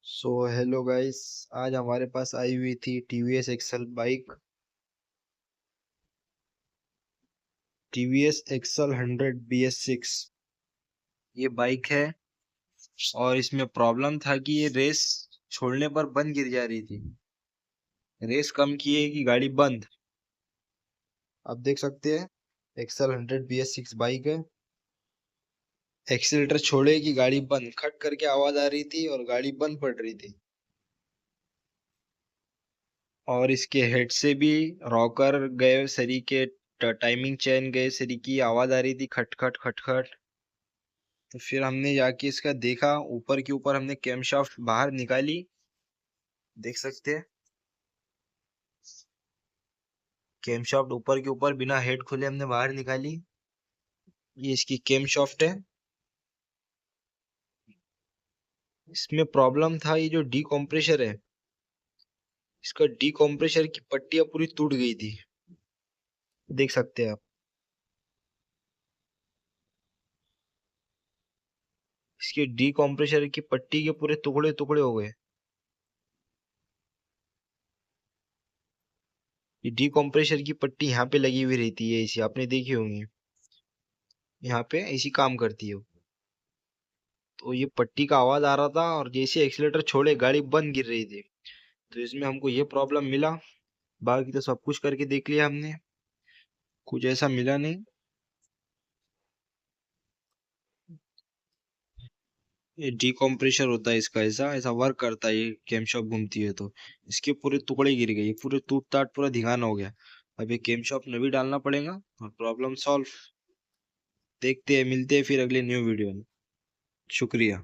So hello guys. आज हमारे पास आई हुई थी TVS XL bike, TVS XL 100 BS6। ये बाइक है और इसमें प्रॉब्लम था कि ये रेस छोड़ने पर बंद गिर जा रही थी। रेस कम किए कि गाड़ी बंद। आप देख सकते हैं एक्सल 100 BS6 बाइक है। एक्सीलेटर छोड़े कि गाड़ी बंद, खट करके आवाज आ रही थी और गाड़ी बंद पड़ रही थी। और इसके हेड से भी रॉकर गए सरी के, टाइमिंग चेन गए सरी की आवाज आ रही थी, खटखट खटखट। तो फिर हमने जाके इसका देखा, ऊपर के ऊपर हमने कैमशाफ्ट बाहर निकाली, देख सकते हैं। कैमशाफ्ट ऊपर के ऊपर बिना हेड खोले हमने बाहर निकाली। ये इसकी कैमशाफ्ट है। इसमें प्रॉब्लम था, ये जो डी कॉम्प्रेसर है, इसका डी कॉम्प्रेसर की पट्टियां पूरी टूट गई थी, देख सकते हैं आप। इसके डी कॉम्प्रेसर की पट्टी के पूरे टुकड़े टुकड़े हो गए। ये डी कॉम्प्रेसर की पट्टी यहाँ पे लगी हुई रहती है, इसी आपने देखी होंगी, यहाँ पे ऐसी काम करती है वो। तो ये पट्टी का आवाज आ रहा था और जैसे एक्सीलेटर छोड़े गाड़ी बंद गिर रही थी। तो इसमें हमको ये प्रॉब्लम मिला। बाकी तो सब कुछ करके देख लिया हमने, कुछ ऐसा मिला नहीं। ये डिकम्प्रेशर होता है इसका, ऐसा ऐसा वर्क करता है। ये कैमशॉप घूमती है तो इसके पूरे टुकड़े गिर गए, पूरे टूट टाट पूरा धिगाना हो गया। अब ये कैमशॉप नवी डालना पड़ेगा और प्रॉब्लम सॉल्व। देखते हैं, मिलते हैं फिर अगले न्यू वीडियो में। शुक्रिया।